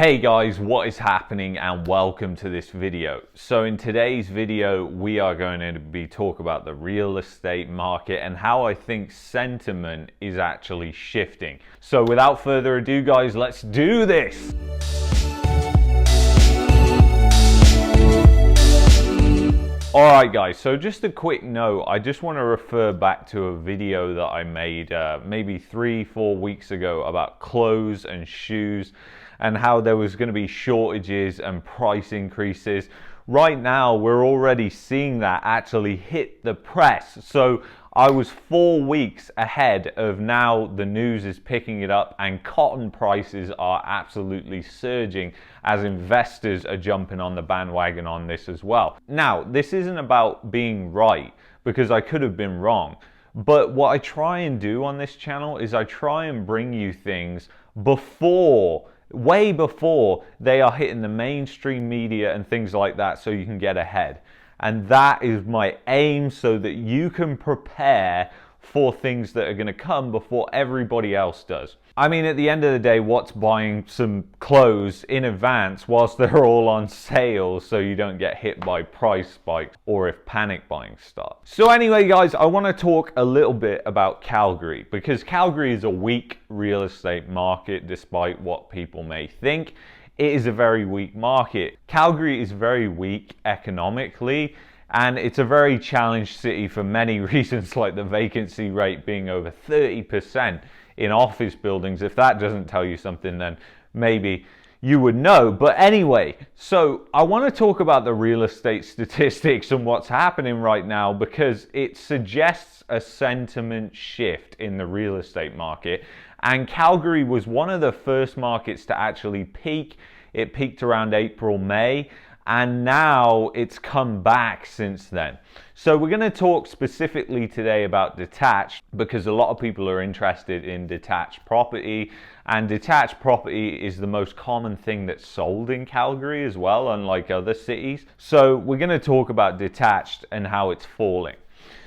Hey guys, what is happening and welcome to this video. So in today's video, we are going to be talking about the real estate market and how I think sentiment is actually shifting. So without further ado guys, let's do this. Alright guys, so just a quick note, I just want to refer back to a video that I made maybe 3-4 weeks ago about clothes and shoes and how there was going to be shortages and price increases. Right now, we're already seeing that actually hit the press. So I was 4 weeks ahead of now the news is picking it up and cotton prices are absolutely surging as investors are jumping on the bandwagon on this as well. Now, this isn't about being right because I could have been wrong. But what I try and do on this channel is I try and bring you things way before they are hitting the mainstream media and things like that so you can get ahead. And that is my aim so that you can prepare for things that are going to come before everybody else does. I mean, at the end of the day, what's buying some clothes in advance whilst they're all on sale so you don't get hit by price spikes or if panic buying starts. So anyway, guys, I want to talk a little bit about Calgary because Calgary is a weak real estate market despite what people may think. It is a very weak market. Calgary is very weak economically. And it's a very challenged city for many reasons, like the vacancy rate being over 30% in office buildings. If that doesn't tell you something, then maybe you would know. But anyway, so I want to talk about the real estate statistics and what's happening right now because it suggests a sentiment shift in the real estate market. And Calgary was one of the first markets to actually peak. It peaked around April, May. And now it's come back since then. So we're going to talk specifically today about detached because a lot of people are interested in detached property, and detached property is the most common thing that's sold in Calgary as well, unlike other cities. So we're going to talk about detached and how it's falling.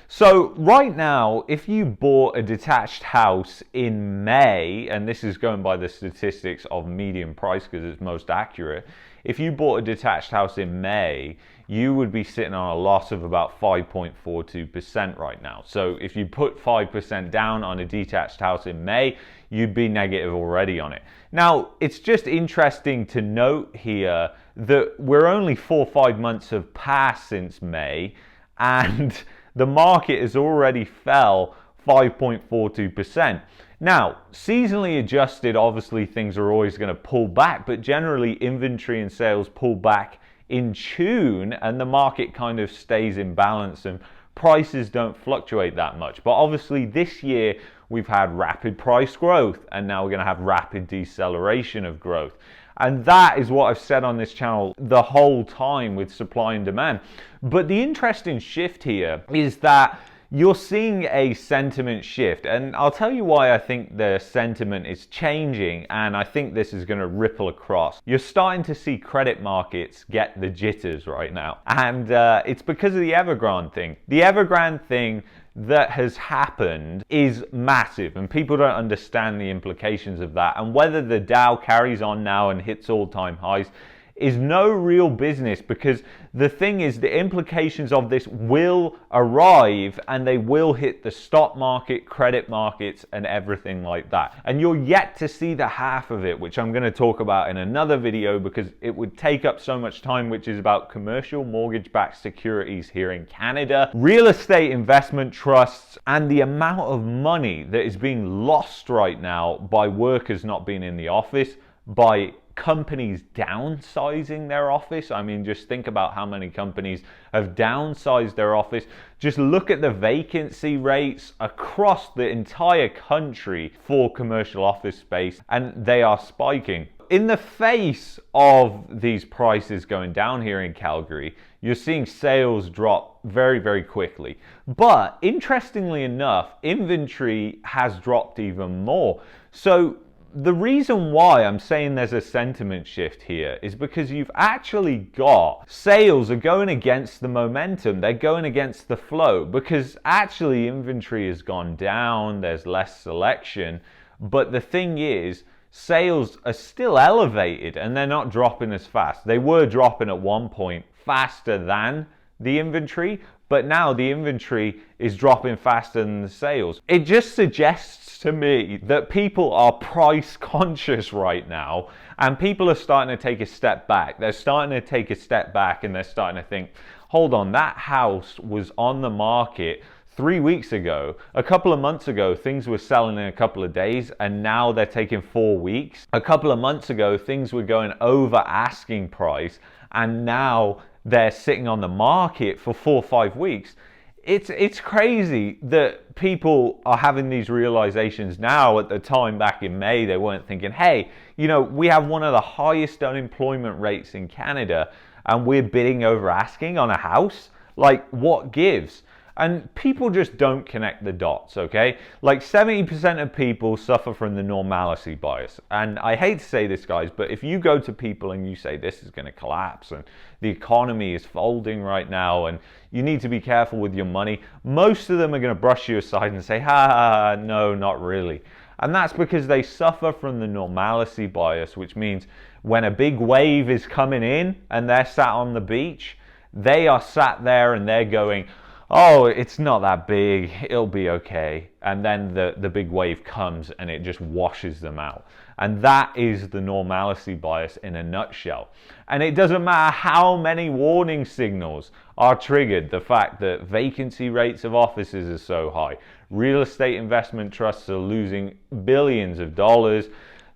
So right now, if you bought a detached house in May, and this is going by the statistics of median price because it's most accurate, if you bought a detached house in May, you would be sitting on a loss of about 5.42% right now. So if you put 5% down on a detached house in May, you'd be negative already on it. Now, it's just interesting to note here that we're only 4 or 5 months have passed since May, and the market has already fell 5.42%. Now, seasonally adjusted, obviously things are always going to pull back, but generally inventory and sales pull back in tune and the market kind of stays in balance and prices don't fluctuate that much. But obviously this year we've had rapid price growth and now we're going to have rapid deceleration of growth. And that is what I've said on this channel the whole time with supply and demand. But the interesting shift here is that you're seeing a sentiment shift, and I'll tell you why I think the sentiment is changing, and I think this is going to ripple across. You're starting to see credit markets get the jitters right now, and it's because of the Evergrande thing. The Evergrande thing that has happened is massive, and people don't understand the implications of that, and whether the Dow carries on now and hits all-time highs is no real business, because the thing is the implications of this will arrive and they will hit the stock market, credit markets and everything like that. And you're yet to see the half of it, which I'm going to talk about in another video because it would take up so much time, which is about commercial mortgage-backed securities here in Canada, real estate investment trusts, and the amount of money that is being lost right now by workers not being in the office, by companies downsizing their office. I mean, just think about how many companies have downsized their office. Just look at the vacancy rates across the entire country for commercial office space, and they are spiking. In the face of these prices going down here in Calgary, you're seeing sales drop very, very quickly. But interestingly enough, inventory has dropped even more. So the reason why I'm saying there's a sentiment shift here is because you've actually got sales are going against the momentum. They're going against the flow because actually inventory has gone down. There's less selection. But the thing is, sales are still elevated and they're not dropping as fast. They were dropping at one point faster than the inventory, but now the inventory is dropping faster than the sales. It just suggests to me that people are price conscious right now, and people are starting to take a step back. They're starting to take a step back and they're starting to think, hold on, that house was on the market 3 weeks ago. A couple of months ago, things were selling in a couple of days, and now they're taking 4 weeks. A couple of months ago, things were going over asking price, and now they're sitting on the market for 4 or 5 weeks. It's crazy that people are having these realizations now. At the time back in May, they weren't thinking, hey, you know, we have one of the highest unemployment rates in Canada and we're bidding over asking on a house. Like, what gives? And people just don't connect the dots, okay? Like 70% of people suffer from the normalcy bias. And I hate to say this, guys, but if you go to people and you say this is going to collapse and the economy is folding right now and you need to be careful with your money, most of them are going to brush you aside and say, ha, no, not really. And that's because they suffer from the normalcy bias, which means when a big wave is coming in and they're sat on the beach, they are sat there and they're going, oh, it's not that big, it'll be okay. And then the big wave comes and it just washes them out. And that is the normalcy bias in a nutshell. And it doesn't matter how many warning signals are triggered. The fact that vacancy rates of offices are so high, real estate investment trusts are losing billions of dollars,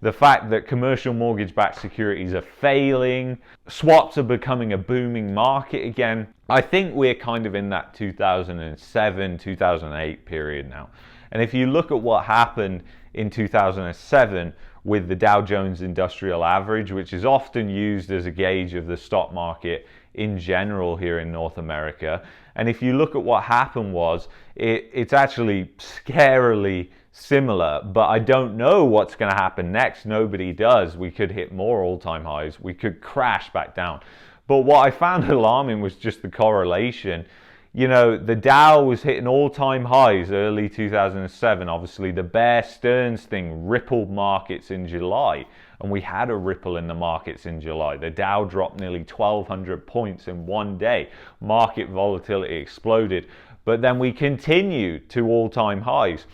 the fact that commercial mortgage-backed securities are failing, swaps are becoming a booming market again. I think we're kind of in that 2007, 2008 period now. And if you look at what happened in 2007 with the Dow Jones Industrial Average, which is often used as a gauge of the stock market in general here in North America, and if you look at what happened was, it's actually scarily similar, but I don't know what's going to happen next. Nobody does. We could hit more all-time highs. We could crash back down. But what I found alarming was just the correlation. You know, the Dow was hitting all-time highs early 2007. Obviously, the Bear Stearns thing rippled markets in July, and we had a ripple in the markets in July. The Dow dropped nearly 1,200 points in one day. Market volatility exploded. But then we continued to all-time highs.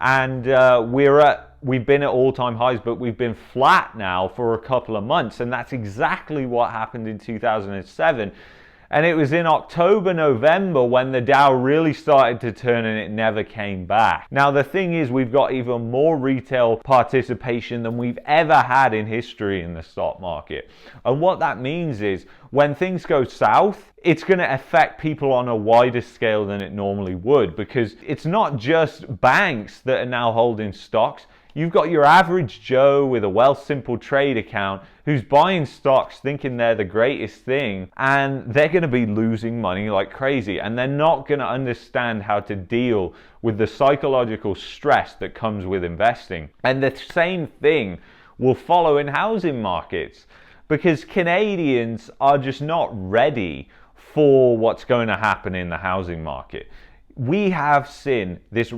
And we've been at all-time highs, but we've been flat now for a couple of months. And that's exactly what happened in 2007. And it was in October, November when the Dow really started to turn and it never came back. Now, the thing is, we've got even more retail participation than we've ever had in history in the stock market. And what that means is when things go south, it's going to affect people on a wider scale than it normally would, because it's not just banks that are now holding stocks. You've got your average Joe with a Wealthsimple trade account who's buying stocks thinking they're the greatest thing, and they're going to be losing money like crazy, and they're not going to understand how to deal with the psychological stress that comes with investing. And the same thing will follow in housing markets, because Canadians are just not ready for what's going to happen in the housing market. We have seen this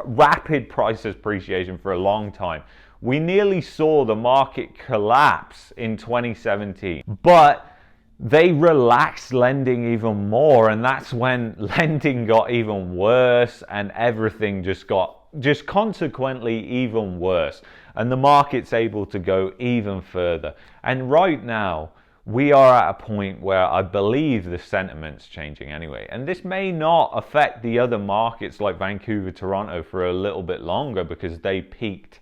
rapid price appreciation for a long time. We nearly saw the market collapse in 2017, but they relaxed lending even more, and that's when lending got even worse and everything just consequently even worse, and the market's able to go even further. And right now, we are at a point where I believe the sentiment's changing anyway. And this may not affect the other markets like Vancouver, Toronto for a little bit longer, because they peaked.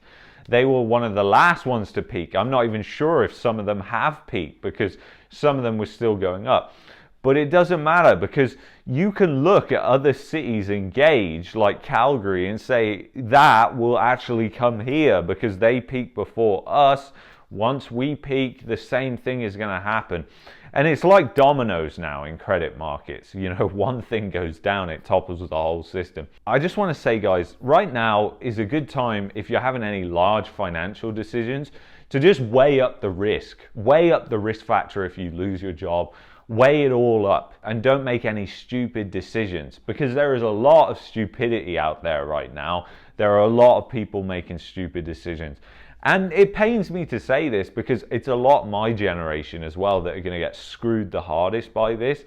They were one of the last ones to peak. I'm not even sure if some of them have peaked, because some of them were still going up. But it doesn't matter, because you can look at other cities engaged like Calgary and say that will actually come here because they peaked before us. Once we peak, the same thing is going to happen. And it's like dominoes now in credit markets. You know, one thing goes down, it topples the whole system. I just want to say, guys, right now is a good time, if you're having any large financial decisions, to just weigh up the risk. Weigh up the risk factor if you lose your job. Weigh it all up and don't make any stupid decisions, because there is a lot of stupidity out there right now. There are a lot of people making stupid decisions. And it pains me to say this because it's a lot my generation as well that are going to get screwed the hardest by this.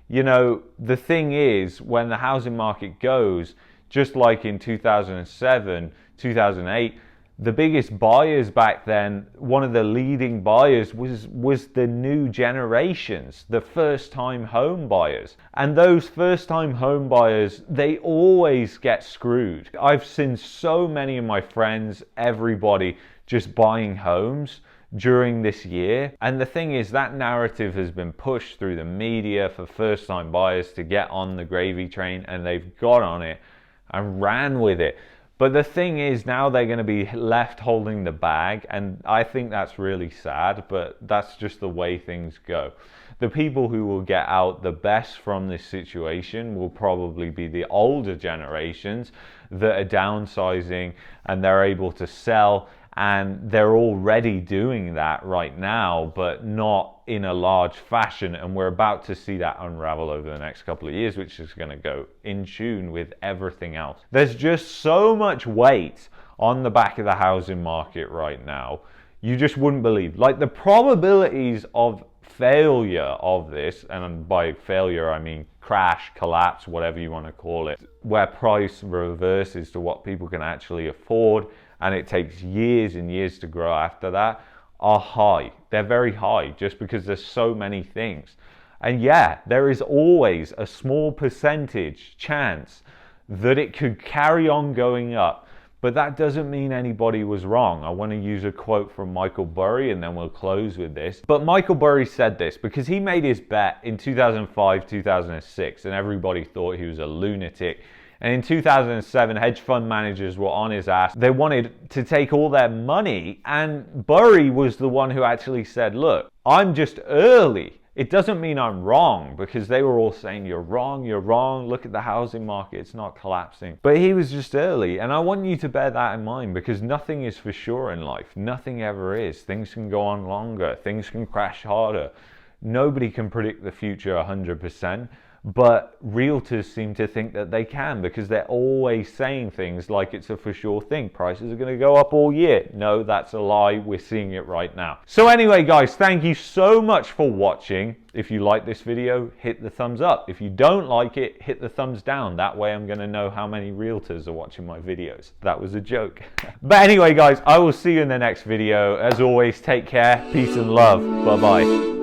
You know, the thing is, when the housing market goes, just like in 2007, 2008, the biggest buyers back then, one of the leading buyers was the new generations, the first-time home buyers. And those first-time home buyers, they always get screwed. I've seen so many of my friends, everybody, just buying homes during this year. And the thing is, that narrative has been pushed through the media for first-time buyers to get on the gravy train, and they've got on it and ran with it. But the thing is, now they're going to be left holding the bag, and I think that's really sad, but that's just the way things go. The people who will get out the best from this situation will probably be the older generations that are downsizing and they're able to sell, and they're already doing that right now, but not in a large fashion. And we're about to see that unravel over the next couple of years, which is going to go in tune with everything else. There's just so much weight on the back of the housing market right now. You just wouldn't believe. Like, the probabilities of failure of this, and by failure I mean crash, collapse, whatever you want to call it, where price reverses to what people can actually afford, and it takes years and years to grow after that, are high. They're very high just because there's so many things. And yeah, there is always a small percentage chance that it could carry on going up, but that doesn't mean anybody was wrong. I want to use a quote from Michael Burry and then we'll close with this. But Michael Burry said this because he made his bet in 2005, 2006, and everybody thought he was a lunatic. And in 2007, hedge fund managers were on his ass. They wanted to take all their money, and Burry was the one who actually said, look, I'm just early. It doesn't mean I'm wrong, because they were all saying, you're wrong, look at the housing market, it's not collapsing. But he was just early, and I want you to bear that in mind, because nothing is for sure in life. Nothing ever is. Things can go on longer. Things can crash harder. Nobody can predict the future 100%. But realtors seem to think that they can, because they're always saying things like it's a for sure thing. Prices are going to go up all year. No, that's a lie. We're seeing it right now. So anyway, guys, thank you so much for watching. If you like this video, hit the thumbs up. If you don't like it, hit the thumbs down. That way I'm going to know how many realtors are watching my videos. That was a joke. But anyway, guys, I will see you in the next video. As always, take care, peace and love. Bye-bye.